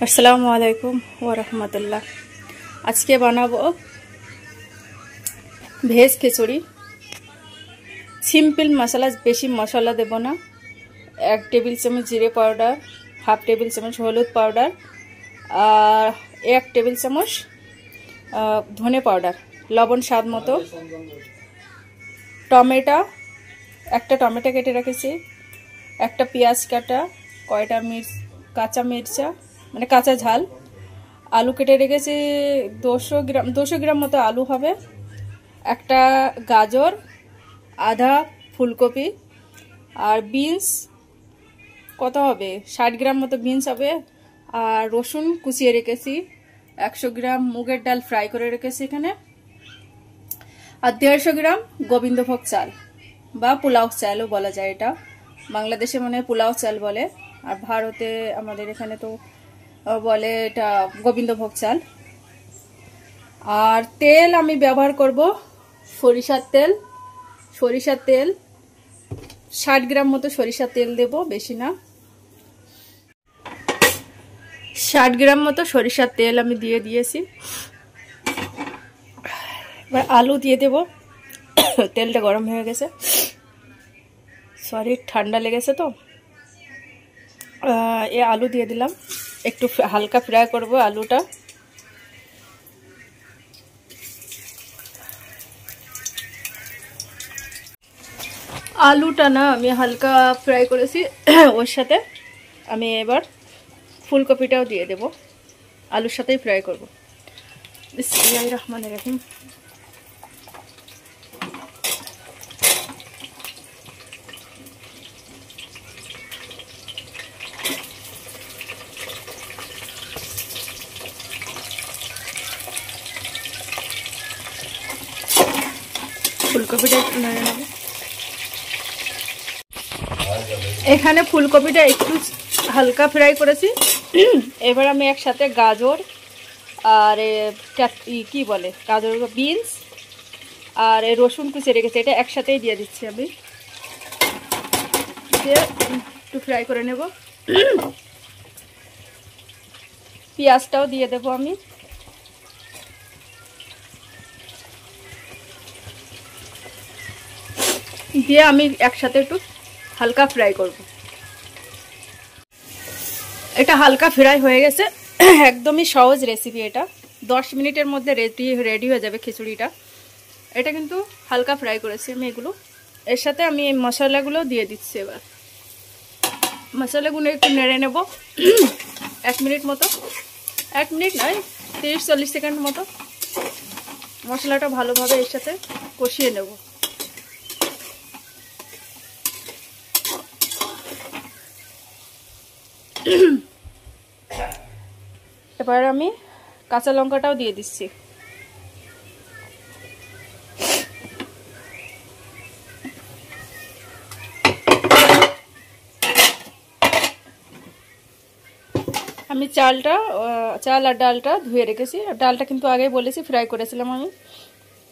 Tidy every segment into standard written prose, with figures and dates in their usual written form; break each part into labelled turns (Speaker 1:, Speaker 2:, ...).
Speaker 1: আসসালামু আলাইকুম ওয়া রাহমাতুল্লাহ। আজকে বানাবো ভেজ খিচুড়ি। সিম্পল মশলা, বেশি মশলা দেব না। 1 টেবিল চামচ জিরে পাউডার, হাফ টেবিল চামচ হলুদ পাউডার আর 1 টেবিল চামচ ধনে পাউডার, লবণ স্বাদ মতো, টমেটো, একটা টমেটো কেটে রেখেছি, একটা পেঁয়াজ কাটা, কয়টা কাঁচা মির্চা মানে কাঁচা ঝাল, আলু কেটে রেখেছি 200 গ্রাম মতো আলু হবে, একটা গাজর, আধা ফুলকপি আর বিনস কত হবে 60 গ্রাম মতো বিনস হবে, আর রসুন কুচিয়ে রেখেছি, 100 গ্রাম মুগের ডাল ফ্রাই করে রেখেছি এখানে, আর 150 গ্রাম গোবিন্দভোগ চাল বা পোলাও চালও বলা যায়। এটা বাংলাদেশে মনে হয় পোলাও চাল বলে, আর ভারতে আমাদের এখানে তো বলে এটা গোবিন্দভোগ চাল। আর তেল আমি ব্যবহার করব সরিষার তেল। 60 গ্রাম মতো সরিষার তেল দেব, বেশি না। 60 গ্রাম মতো সরিষার তেল আমি দিয়ে দিয়েছি। এবার আলু দিয়ে দেব। তেলটা গরম হয়ে গেছে, সরি ঠান্ডা লেগেছে তো। এই আলু দিয়ে দিলাম, একটু হালকা ফ্রাই করব আলুটা। আলুটা না আমি হালকা ফ্রাই করেছি, ওর সাথে আমি এবার ফুলকপিটাও দিয়ে দেব, আলুর সাথেই ফ্রাই করব। বিসমিল্লাহির রহমানির রহিম। ফুলকপিটা একটু নেড়ে নেব। এখানে ফুলকপিটা একটু হালকা ফ্রাই করেছি। এবার আমি একসাথে গাজর আর কি বলে গাজর, বিনস আর রসুন কুচিয়ে রেখেছি, এটা একসাথেই দিয়ে দিচ্ছি আমি। দিয়ে একটু ফ্রাই করে নেব। পেঁয়াজটাও দিয়ে দেবো আমি। দিয়ে আমি একসাথে একটু হালকা ফ্রাই করব। এটা হালকা ফ্রাই হয়ে গেছে। একদমই সহজ রেসিপি এটা, 10 মিনিটের মধ্যে রেডি হয়ে যাবে খিচুড়িটা। এটা কিন্তু হালকা ফ্রাই করেছি আমি এগুলো। এর সাথে আমি এই মশলাগুলো দিয়ে দিচ্ছি। এবার মশলাগুলো একটু নেড়ে নেব 1 মিনিট মতো, 1 মিনিট নয় 30-40 সেকেন্ড মতো। মশলাটা ভালোভাবে এর সাথে কষিয়ে নেব। এবার আমি কাঁচা লঙ্কাটাও দিয়ে দিচ্ছি। আমি চাল আর ডালটা ধুয়ে রেখেছি। ডালটা কিন্তু আগেই বলেছি ফ্রাই করেছিলাম আমি,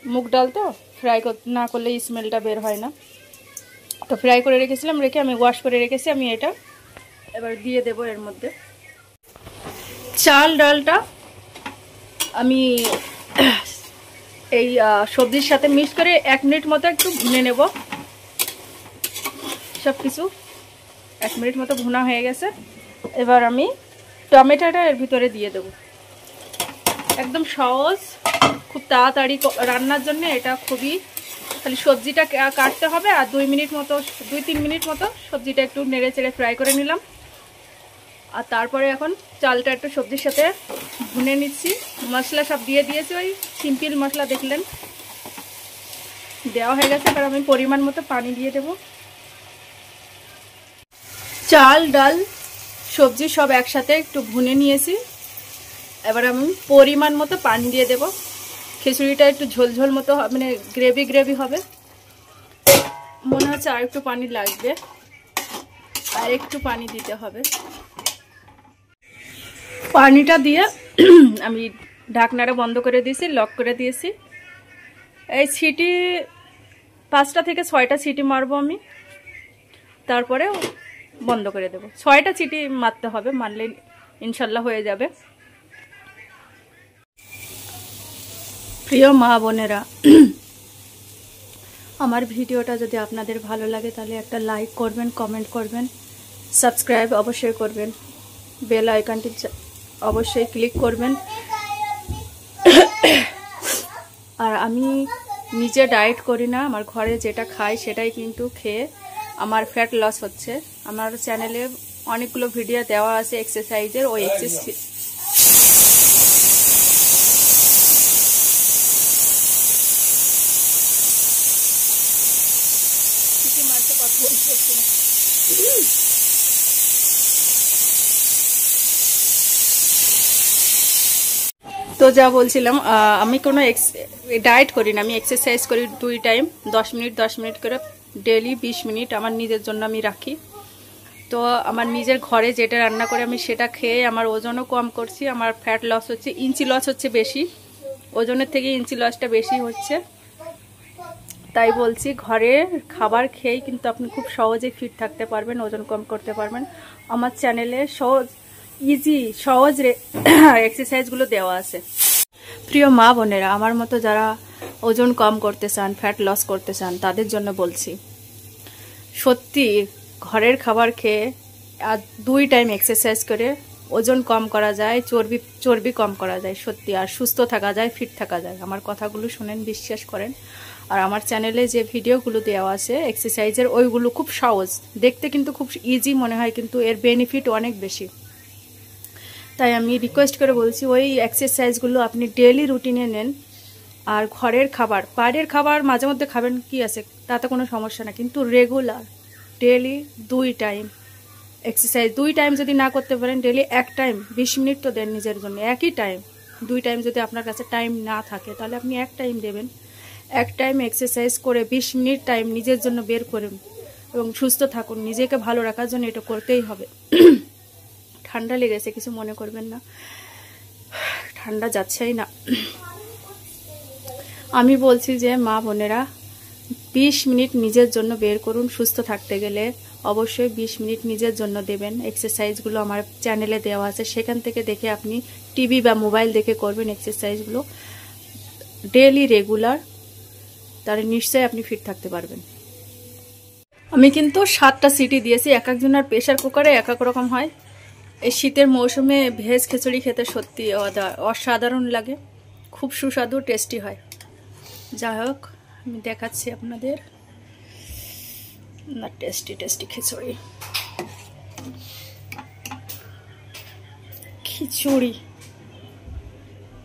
Speaker 1: মুগ ডাল তো ফ্রাই না করলে স্মেলটা বের হয় না, তো ফ্রাই করে রেখেছিলাম, রেখে আমি ওয়াশ করে রেখেছি। আমি এটা এবার দিয়ে দেব এর মধ্যে। চাল ডালটা আমি এই সবজির সাথে মিক্স করে 1 মিনিট মতো একটু ভুনে নেব। সব কিছু 1 মিনিট মতো ভুনা হয়ে গেছে। এবার আমি টমেটোটা এর ভিতরে দিয়ে দেব। একদম সহজ, খুব তাড়াতাড়ি রান্নার জন্য এটা খুবই, খালি সবজিটা কাটতে হবে আর 2-3 মিনিট মতো সবজিটা একটু নেড়ে চেড়ে ফ্রাই করে নিলাম। আর তারপরে এখন চালটা একটু সবজির সাথে ভুনে নিচ্ছি। মশলা সব দিয়ে দিয়েছি, ওই সিম্পল মশলা দেখলেন দেওয়া হয়ে গেছে। এবার আমি পরিমাণ মতো পানি দিয়ে দেব। চাল ডাল সবজি সব একসাথে একটু ভুনে নিয়েছি। এবার আমি পরিমাণ মতো পানি দিয়ে দেব। খিচুড়িটা একটু ঝোলঝোল মতো মানে গ্রেভি হবে মনে হচ্ছে, আর একটু পানি লাগবে, আর একটু পানি দিতে হবে। পানিটা দিয়ে আমি ঢাকনাটা বন্ধ করে দিয়েছি, লক করে দিয়েছি। এই সিটি 5টা থেকে 6টা সিটি মারবো আমি, তারপরে বন্ধ করে দেব। 6টা সিটি মারতে হবে, মারলে ইনশাল্লাহ হয়ে যাবে। প্রিয় মা বোনেরা, আমার ভিডিওটা যদি আপনাদের ভালো লাগে তাহলে একটা লাইক করবেন, কমেন্ট করবেন, সাবস্ক্রাইব অবশ্যই করবেন, বেল আইকনটি অবশ্যই ক্লিক করবেন। আর আমি নিজে ডায়েট করি না, আমার ঘরে যেটা খাই সেটাই কিন্তু খেয়ে আমার ফ্যাট লস হচ্ছে। আমার চ্যানেলে অনেকগুলো ভিডিও দেওয়া আছে এক্সারসাইজের, ওই এক্সারসাইজ তো যা বলছিলাম, আমি কোনো ডায়েট করি না, আমি এক্সারসাইজ করি 2 টাইম 10 মিনিট 10 মিনিট করে ডেলি 20 মিনিট আমার নিজের জন্য আমি রাখি। তো আমার নিজের ঘরে যেটা রান্না করে আমি সেটা খেয়ে আমার ওজনও কম করছি, আমার ফ্যাট লস হচ্ছে, ইঞ্চি লস হচ্ছে বেশি, ওজনের থেকে ইঞ্চি লসটা বেশি হচ্ছে। তাই বলছি, ঘরের খাবার খেয়েই কিন্তু আপনি খুব সহজে ফিট থাকতে পারবেন, ওজন কম করতে পারবেন। আমার চ্যানেলে সহজ এক্সারসাইজগুলো দেওয়া আছে। প্রিয় মা বোনেরা, আমার মতো যারা ওজন কম করতে চান, ফ্যাট লস করতে চান, তাদের জন্য বলছি, সত্যি ঘরের খাবার খেয়ে আর 2 টাইম এক্সারসাইজ করে ওজন কম করা যায়, চর্বি কম করা যায় সত্যি, আর সুস্থ থাকা যায়, ফিট থাকা যায়। আমার কথাগুলো শুনেন, বিশ্বাস করেন। আর আমার চ্যানেলে যে ভিডিওগুলো দেওয়া আছে এক্সারসাইজের, ওইগুলো খুব সহজ দেখতে, কিন্তু খুব ইজি মনে হয়, কিন্তু এর বেনিফিট অনেক বেশি। তাই আমি রিকোয়েস্ট করে বলছি, ওই এক্সারসাইজগুলো আপনি ডেইলি রুটিনে নেন। আর ঘরের খাবার, বাইরের খাবার মাঝে মধ্যে খাবেন, কি আছে, তাতে কোনো সমস্যা না, কিন্তু regular daily 2 time exercise. 2 time যদি না করতে পারেন, ডেইলি 1 টাইম 20 মিনিট তো দেন নিজের জন্য, একই টাইম। 2 টাইম যদি আপনার কাছে টাইম না থাকে তাহলে আপনি 1 টাইম দেবেন। 1 টাইম এক্সারসাইজ করে 20 মিনিট টাইম নিজের জন্য বের করুন এবং সুস্থ থাকুন। নিজেকে ভালো রাখার জন্য এটা করতেই হবে। ঠান্ডা লেগেছে, কিছু মনে করবেন না, ঠান্ডা যাচ্ছেই না। আমি বলছি যে মা বোনেরা, 20 মিনিট নিজের জন্য বের করুন। সুস্থ থাকতে গেলে অবশ্যই 20 মিনিট নিজের জন্য দেবেন। এক্সারসাইজগুলো আমার চ্যানেলে দেওয়া আছে, সেখান থেকে দেখে আপনি টিভি বা মোবাইল দেখে করবেন এক্সারসাইজগুলো ডেইলি রেগুলার, তাহলে নিশ্চয়ই আপনি ফিট থাকতে পারবেন। আমি কিন্তু 7টা সিটি দিয়েছি, এক একজনের প্রেশার কুকারে এক এক রকম হয়। এই শীতের মৌসুমে ভেজ খিচুড়ি খেতে সত্যি অসাধারণ লাগে, খুব সুস্বাদু, টেস্টি হয়। যাই হোক, আমি দেখাচ্ছি আপনাদের না, টেস্টি খিচুড়ি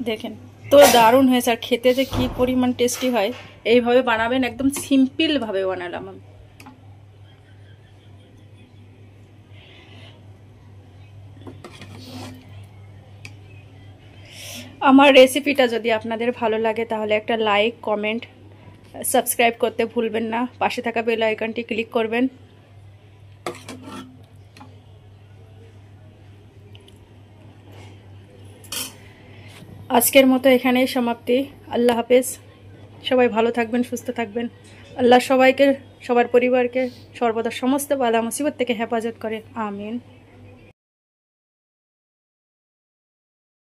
Speaker 1: দেখেন তো দারুণ হয়েছে, আর খেতে যে কি পরিমাণ টেস্টি হয়। এইভাবে বানাবেন, একদম সিম্পল ভাবে বানালাম আমি। আমার রেসিপিটা যদি আপনাদের ভালো লাগে তাহলে একটা লাইক, কমেন্ট, সাবস্ক্রাইব করতে ভুলবেন না। পাশে থাকা বেল আইকনটি ক্লিক করবেন। আজকের মতো এখানেই সমাপ্তি। আল্লাহ হাফেজ। সবাই ভালো থাকবেন, সুস্থ থাকবেন। আল্লাহ সবাইকে, সবার পরিবারকে সর্বদা সমস্ত বালা মুসিবত থেকে হেফাজত করে। আমিন।